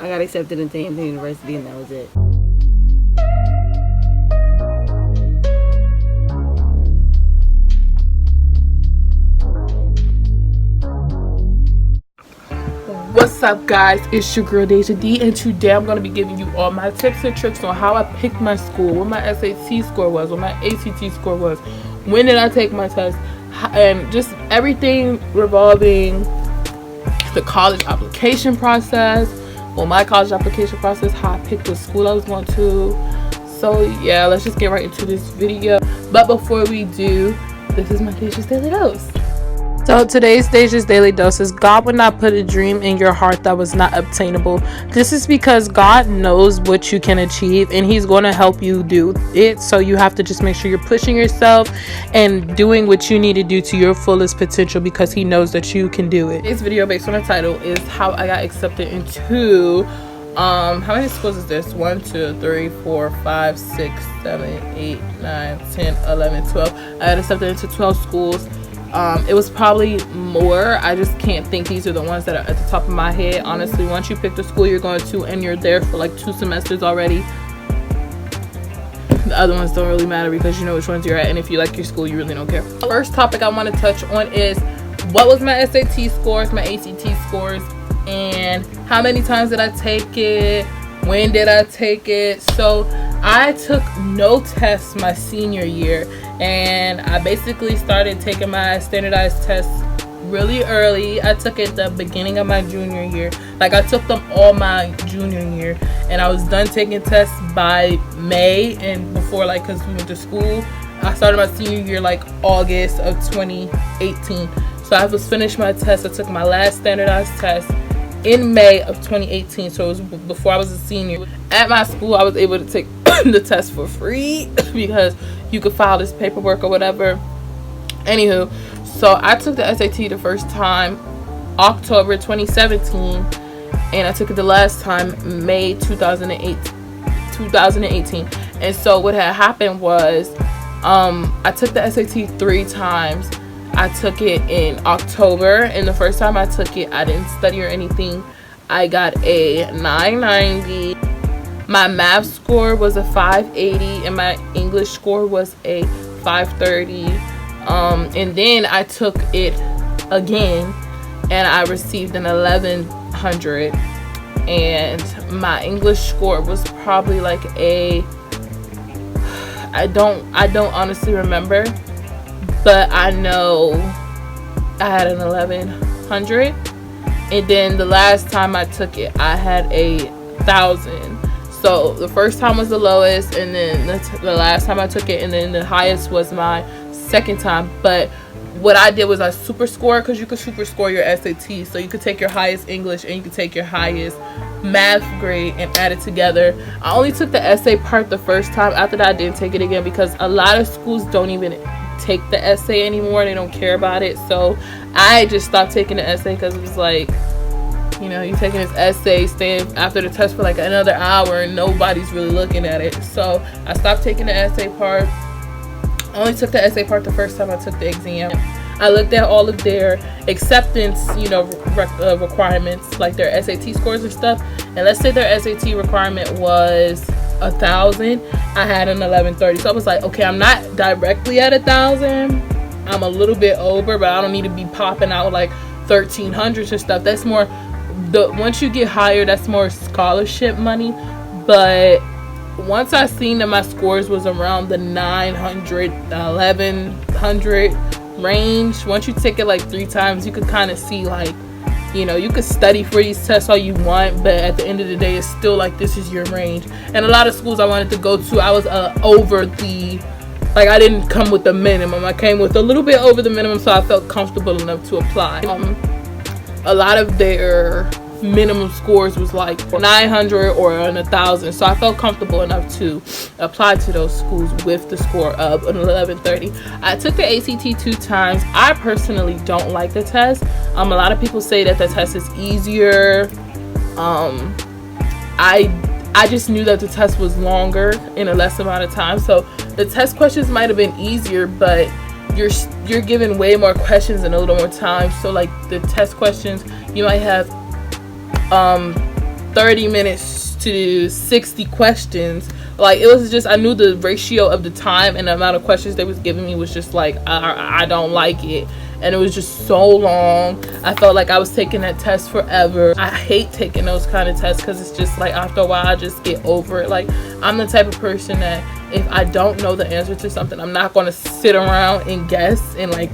got accepted into Hampton University, and that was it. What's up, guys? It's your girl Deja D, and today I'm going to be giving you all my tips and tricks on how I picked my school, what my SAT score was, what my ACT score was, when did I take my test, and just everything revolving the college application process, well, my college application process, how I picked the school I was going to. So yeah, let's just get right into this video. But before we do, this is my Deja's Daily Dose. So today's Deja's Daily Dose is: God would not put a dream in your heart that was not obtainable. This is because God knows what you can achieve, and He's going to help you do it. So you have to just make sure you're pushing yourself and doing what you need to do to your fullest potential, because He knows that you can do it. This video, based on the title, is how I got accepted into how many schools is this? 1, 2, 3, 4, 5, 6, 7, 8, 9, 10, 11, 12. I got accepted into 12 schools. It was probably more. I just can't think. These are the ones that are at the top of my head. Honestly, once you pick the school you're going to and you're there for like 2 semesters already, the other ones don't really matter because you know which ones you're at, and if you like your school, you really don't care. The first topic I want to touch on is what was my SAT scores, my ACT scores, and how many times did I take it, when did I take it. So I took no tests my senior year, and I basically started taking my standardized tests really early. I took it the beginning of my junior year. Like, I took them all my junior year, and I was done taking tests by May. And before, like, because we went to school, I started my senior year like August of 2018. So I was finished my test. I took my last standardized test in May of 2018, so it was before I was a senior. At my school, I was able to take the test for free because you could file this paperwork or whatever. Anywho, so I took the SAT the first time October 2017, and I took it the last time May 2018. And so what had happened was I took the SAT 3 times. I took it in October, and the first time I took it, I didn't study or anything. I got a 990. My math score was a 580, and my English score was a 530. And then I took it again, and I received an 1100. And my English score was probably like a, I don't honestly remember. But I know I had an 1100, and then the last time I took it, I had a 1000. So the first time was the lowest, and then the last time I took it, and then the highest was my second time. But what I did was I super scored, because you could super score your SAT. So you could take your highest English and you could take your highest math grade and add it together. I only took the essay part the first time. After that, I didn't take it again, because a lot of schools don't even take the essay anymore. They don't care about it. So I just stopped taking the essay, because it was like, you know, you taking this essay, staying after the test for like another hour, and nobody's really looking at it. So I stopped taking the essay part. I only took the essay part the first time I took the exam. I looked at all of their acceptance, you know, requirements, like their SAT scores and stuff. And let's say their SAT requirement was 1000. I had an 1130. So I was like, okay, I'm not directly at 1000. I'm a little bit over, but I don't need to be popping out like 1300s and stuff. That's more once you get higher, that's more scholarship money. But once I seen that my scores was around the 900, 1100 range, once you take it like 3 times, you could kind of see, like, you know, you could study for these tests all you want, but at the end of the day, it's still like, this is your range. And a lot of schools I wanted to go to, I was over the, like, I didn't come with the minimum. I came with a little bit over the minimum, so I felt comfortable enough to apply. A lot of their minimum scores was like 900 or 1000, so I felt comfortable enough to apply to those schools with the score of an 1130. I took the ACT 2 times. I personally don't like the test. A lot of people say that the test is easier. I just knew that the test was longer in a less amount of time, so the test questions might have been easier, but you're given way more questions in a little more time. So like the test questions, you might have 30 minutes to do 60 questions. Like, it was just, I knew the ratio of the time and the amount of questions they was giving me was just like, I don't like it. And it was just so long. I felt like I was taking that test forever. I hate taking those kind of tests because it's just like, after a while, I just get over it. Like, I'm the type of person that if I don't know the answer to something, I'm not going to sit around and guess. And like,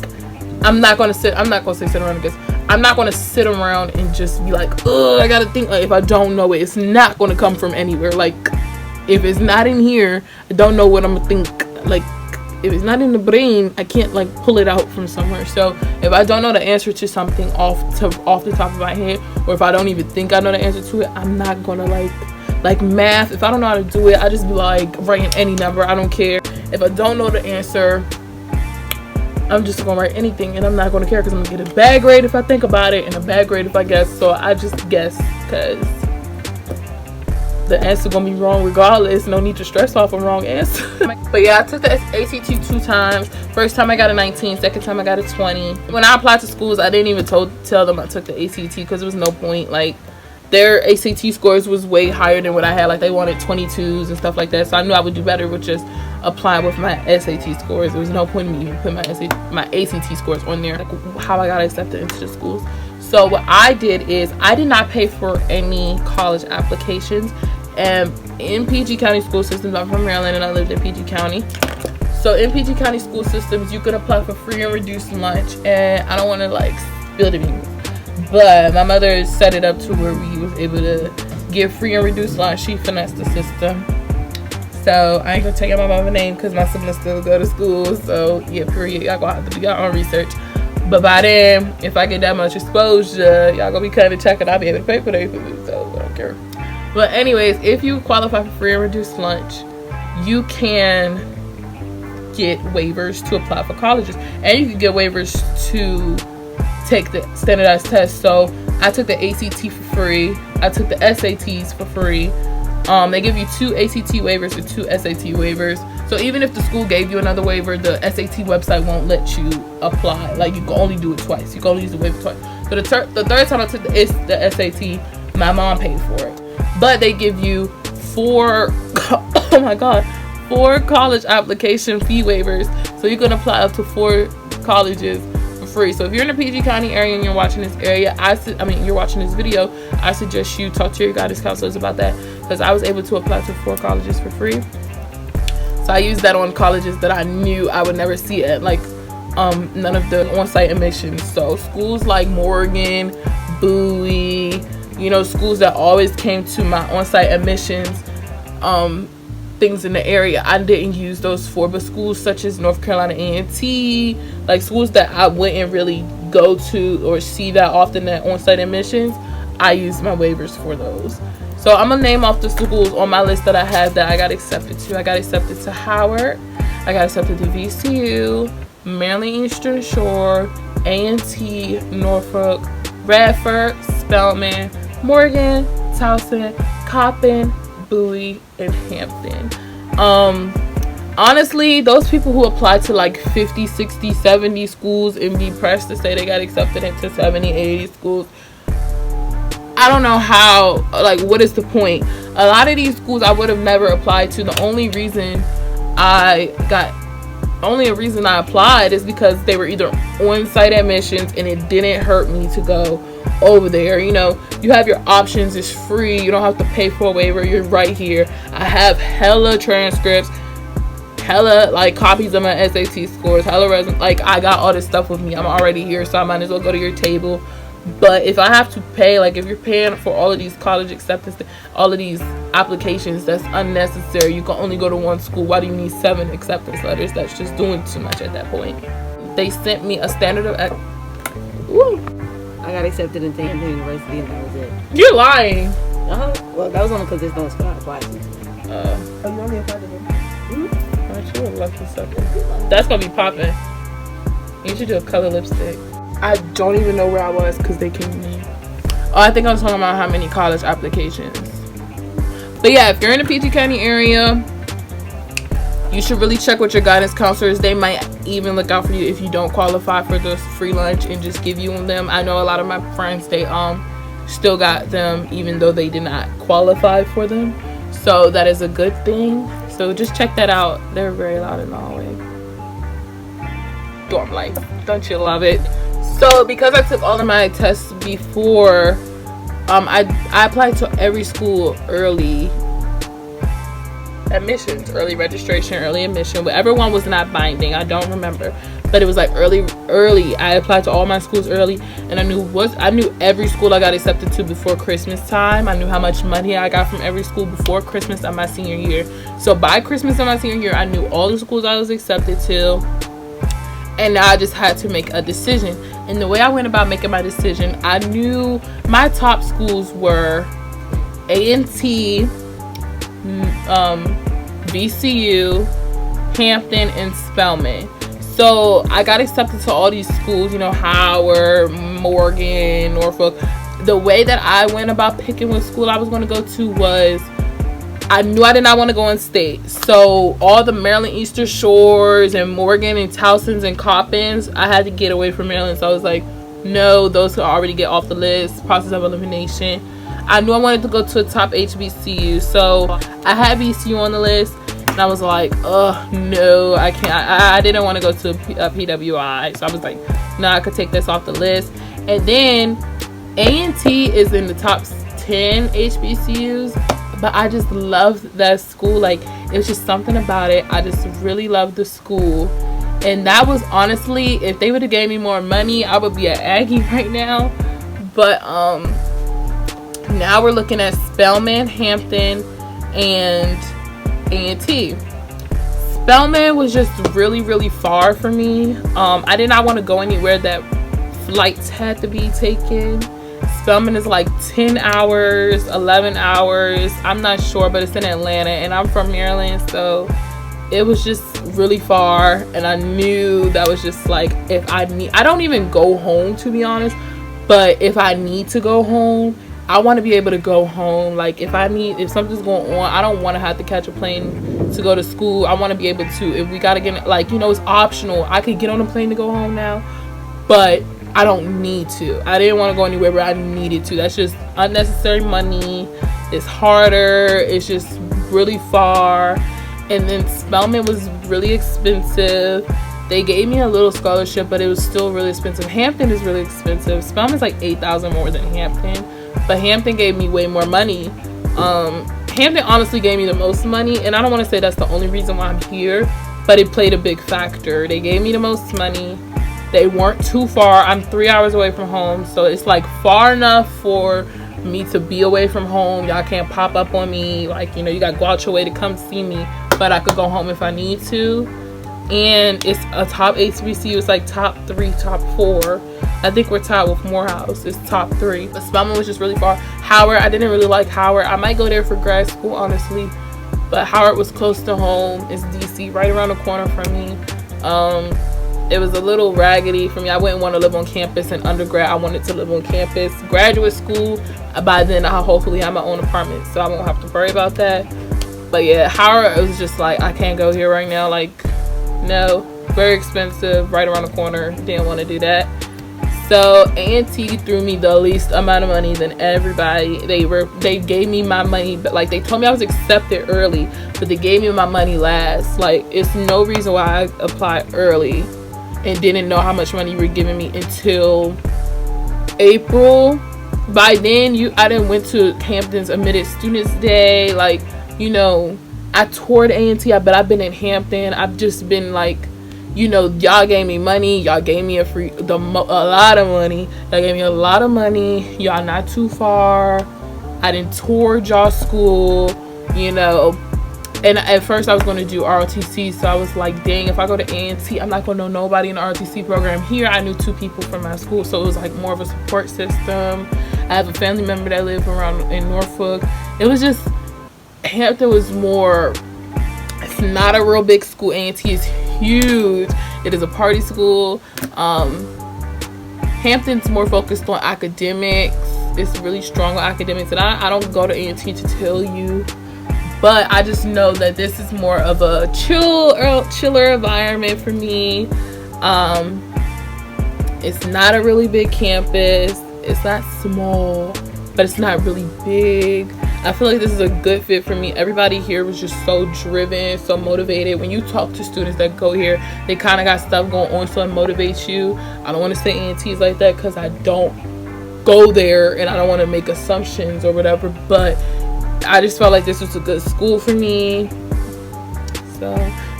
I'm not going to sit around and guess. I'm not going to sit around and just be like, ugh, I got to think. Like, if I don't know it, it's not going to come from anywhere. Like, if it's not in here, I don't know what I'm going to think. Like, if it's not in the brain, I can't like pull it out from somewhere. So if I don't know the answer to something off the top of my head, or if I don't even think I know the answer to it, I'm not gonna like math. If I don't know how to do it, I just be like writing any number. I don't care. If I don't know the answer, I'm just gonna write anything, and I'm not gonna care because I'm gonna get a bad grade if I think about it and a bad grade if I guess. So I just guess because the answer gonna be wrong regardless. No need to stress off a wrong answer. But yeah, I took the ACT 2 times. First time I got a 19, second time I got a 20. When I applied to schools, I didn't even tell them I took the ACT because there was no point. Like, their ACT scores was way higher than what I had. Like, they wanted 22s and stuff like that. So I knew I would do better with just applying with my SAT scores. There was no point in me even putting my ACT scores on there. Like, how I got accepted into the schools. So what I did is I did not pay for any college applications. And in PG County school systems, I'm from Maryland and I lived in PG County. So in PG County school systems, you can apply for free and reduced lunch. And I don't want to like spill the beans, but my mother set it up to where we was able to get free and reduced lunch. She finessed the system. So I ain't gonna tell you my mama's name because my siblings still go to school. So yeah, period. Y'all gonna have to do your own research. But by then, if I get that much exposure, y'all gonna be cutting a check and I'll be able to pay for their food. So I don't care. But anyways, if you qualify for free and reduced lunch, you can get waivers to apply for colleges. And you can get waivers to take the standardized test. So I took the ACT for free. I took the SATs for free. They give you 2 ACT waivers or 2 SAT waivers. So even if the school gave you another waiver, the SAT website won't let you apply. Like, you can only do it twice. You can only use the waiver twice. So the third time I took the SAT, my mom paid for it. But they give you 4 college application fee waivers. So you can apply up to 4 colleges for free. So if you're in the PG County area and you're watching this you're watching this video, I suggest you talk to your guidance counselors about that, because I was able to apply to 4 colleges for free. So I used that on colleges that I knew I would never see at like none of the on-site admissions. So schools like Morgan, Bowie, you know, schools that always came to my on-site admissions things in the area, I didn't use those for. But schools such as North Carolina A&T, like schools that I wouldn't really go to or see that often at on-site admissions, I used my waivers for those. So I'm gonna name off the schools on my list that I have that I got accepted to. I got accepted to Howard, I got accepted to VCU, Maryland Eastern Shore, A&T, Norfolk, Radford, Spelman, Morgan, Towson, Coppin, Bowie, and Hampton. Honestly, those people who apply to like 50, 60, 70 schools and be pressed to say they got accepted into 70, 80 schools, I don't know how, like, what is the point? A lot of these schools I would have never applied to. The only reason I applied is because they were either on-site admissions and it didn't hurt me to go over there. You know, you have your options, it's free, you don't have to pay for a waiver, you're right here. I have hella transcripts, hella like copies of my SAT scores, hella resume, like I got all this stuff with me. I'm already here, so I might as well go to your table. But if I have to pay, like if you're paying for all of these college acceptance, all of these applications, that's unnecessary. You can only go to one school. Why do you need 7 acceptance letters? That's just doing too much at that point. They sent me a standard of I got accepted into Hampton University and that was it. You're lying. Well, that was only because there's no school I applied to. You only applied to them? Aren't you a lucky sucker? That's gonna be popping. You should do a color lipstick. I don't even know where I was because they came in. Oh, I think I was talking about how many college applications. But yeah, if you're in the PG County area, you should really check with your guidance counselors. They might even look out for you if you don't qualify for the free lunch and just give you them. I know a lot of my friends, they still got them even though they did not qualify for them. So that is a good thing. So just check that out. They're very loud in the hallway. Dorm life, don't you love it? So because I took all of my tests before, I applied to every school early admissions, early registration, early admission. Whatever one was not binding, I don't remember, but it was like early. I applied to all my schools early, and I knew every school I got accepted to before Christmas time. I knew how much money I got from every school before Christmas of my senior year. So by Christmas of my senior year, I knew all the schools I was accepted to, and now I just had to make a decision. And the way I went about making my decision, I knew my top schools were A&T, VCU, Hampton, and Spelman. So I got accepted to all these schools, you know, Howard, Morgan, Norfolk. The way that I went about picking what school I was going to go to was, I knew I did not want to go in state. So all the Maryland Eastern Shores and Morgan and Towson's and Coppins, I had to get away from Maryland. So I was like, no, those could already get off the list. Process of elimination. I knew I wanted to go to a top HBCU. So I had VCU on the list. And I was like, oh, no, I can't. I didn't want to go to a PWI. So I was like, no, I could take this off the list. And then A&T is in the top 10 HBCUs. But I just loved that school. Like, it was just something about it. I just really loved the school. And that was honestly, if they would have gave me more money, I would be an Aggie right now. But now we're looking at Spelman, Hampton, and A&T. Spelman was just really, really far for me. I did not want to go anywhere that flights had to be taken. Spelman is like 10 hours, 11 hours. I'm not sure, but it's in Atlanta, and I'm from Maryland, so it was just really far. And I knew that was just like, I don't even go home, to be honest, but if I need to go home, I want to be able to go home. Like, if something's going on, I don't want to have to catch a plane to go to school. I want to be able to, if we got to get, like, you know, it's optional. I could get on a plane to go home now, but I don't need to. I didn't want to go anywhere where I needed to. That's just unnecessary money. It's harder. It's just really far. And then Spelman was really expensive. They gave me a little scholarship, but it was still really expensive. Hampton is really expensive. Spelman's like $8,000 more than Hampton, but Hampton gave me way more money. Hampton honestly gave me the most money, and I don't want to say that's the only reason why I'm here, but it played a big factor. They gave me the most money. They weren't too far. I'm 3 hours away from home, so it's like far enough for me to be away from home. Y'all can't pop up on me, like, you know, you got to go out your way to come see me, but I could go home if I need to. And it's a top HBCU. It's like top 3, top 4. I think we're tied with Morehouse. It's top 3. But Spelman was just really far. Howard, I didn't really like Howard. I might go there for grad school, honestly, but Howard was close to home. It's DC, right around the corner from me. It was a little raggedy for me. I wouldn't want to live on campus in undergrad. I wanted to live on campus. Graduate school, by then I'll hopefully have my own apartment, so I won't have to worry about that. But yeah, Howard, it was just like, I can't go here right now. Like, no, very expensive, right around the corner. Didn't want to do that. So A&T threw me the least amount of money than everybody. They gave me my money, but like, they told me I was accepted early, but they gave me my money last. Like, it's no reason why I applied early and didn't know how much money you were giving me until April. By then, I didn't went to Hampton's Admitted Students Day. Like, you know, I toured A&T, but I've been in Hampton. I've just been like, you know, y'all gave me money. Y'all gave me a lot of money. Y'all gave me a lot of money. Y'all not too far. I didn't tour y'all school, you know. And at first I was going to do ROTC, so I was like, dang, if I go to A&T, I'm not going to know nobody in the ROTC program. Here, I knew 2 people from my school, so it was like more of a support system. I have a family member that lives around in Norfolk. It was just, Hampton was more, it's not a real big school. A&T is huge. It is a party school. Hampton's more focused on academics. It's really strong on academics, and I don't go to A&T to tell you, but I just know that this is more of a chiller environment for me. It's not a really big campus. It's not small. but it's not really big. I feel like this is a good fit for me. Everybody here was just so driven, so motivated. When you talk to students that go here, they kind of got stuff going on, so it motivates you. I don't want to say ANTs like that because I don't go there and I don't want to make assumptions or whatever, but I just felt like this was a good school for me. So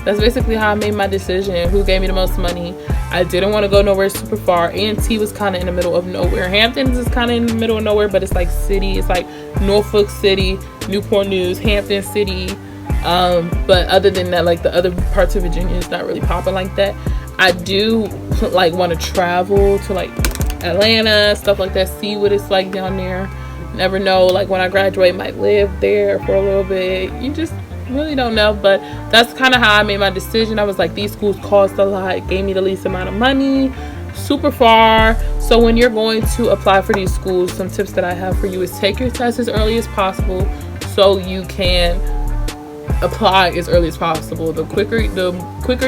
that's basically how I made my decision. Who gave me the most money? I didn't want to go nowhere super far. A&T was kind of in the middle of nowhere. Hamptons is kind of in the middle of nowhere, but it's like city. It's like Norfolk City, Newport News, Hampton City. But other than that, like the other parts of Virginia is not really popping like that. I do like want to travel to like Atlanta, stuff like that, see what it's like down there. Never know, like when I graduate, might live there for a little bit. You just really don't know, but that's kind of how I made my decision. I was like, these schools cost a lot, gave me the least amount of money, super far. So when you're going to apply for these schools, some tips that I have for you is take your test as early as possible so you can apply as early as possible. The quicker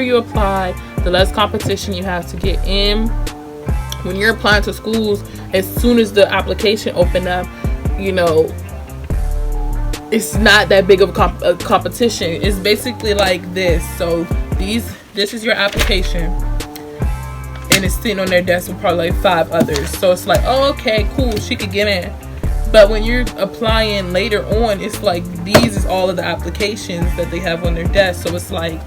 you apply, the less competition you have to get in. When you're applying to schools, as soon as the application open up, you know, it's not that big of a competition. It's basically like this. So this is your application, and it's sitting on their desk with probably like 5 others. So it's like, oh, okay, cool, she could get in. But when you're applying later on, it's like these is all of the applications that they have on their desk. So it's like,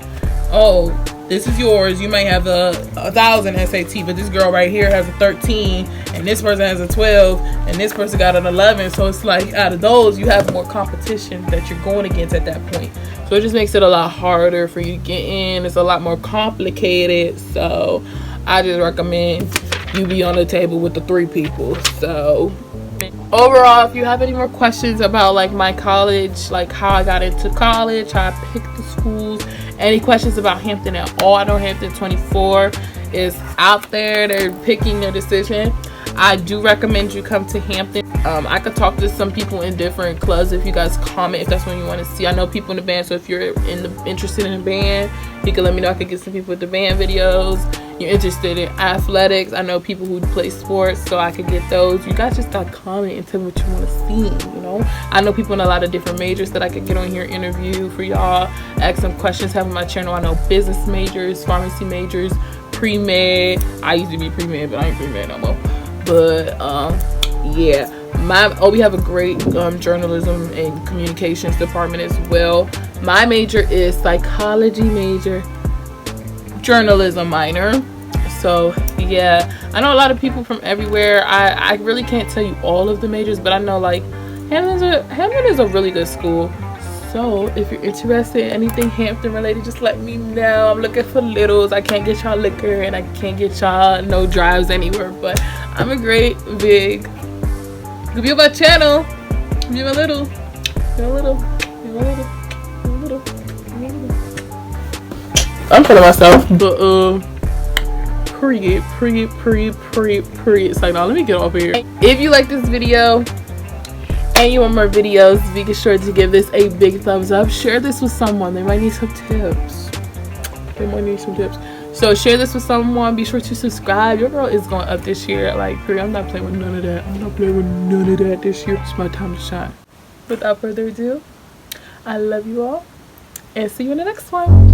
oh, this is yours. You might have a 1,000 SAT, but this girl right here has a 13, and this person has a 12, and this person got an 11. So it's like out of those, you have more competition that you're going against at that point. So it just makes it a lot harder for you to get in. It's a lot more complicated. So I just recommend you be on the table with the 3 people. So overall, if you have any more questions about like my college, like how I got into college, how I picked the schools, any questions about Hampton at all, I know Hampton 24 is out there. They're picking their decision. I do recommend you come to Hampton. I could talk to some people in different clubs if you guys comment, if that's what you want to see. I know people in the band, so if you're interested in the band, you can let me know. I could get some people with the band videos. You're interested in athletics, I know people who play sports, so I could get those. You guys just gotta comment and tell me what you want to see, you know. I know people in a lot of different majors that I could get on here, interview for y'all, ask some questions, have on my channel. I know business majors, pharmacy majors, pre-med. I used to be pre-med, but I ain't pre-med no more. But yeah, we have a great journalism and communications department as well. My major is psychology major, journalism minor. So yeah, I know a lot of people from everywhere. I really can't tell you all of the majors, but I know like Hampton is a really good school. So if you're interested in anything Hampton related, just let me know. I'm looking for littles. I can't get y'all liquor and I can't get y'all no drives anywhere, but I'm a great big could be on my channel. Be my little, be my little, be my little, be my little, be my little. I'm proud of myself, but period. It's like, now let me get off here. If you like this video and you want more videos, be sure to give this a big thumbs up. Share this with someone. They might need some tips. So share this with someone. Be sure to subscribe. Your girl is going up this year. Like, period. I'm not playing with none of that. I'm not playing with none of that this year. It's my time to shine. Without further ado, I love you all and see you in the next one.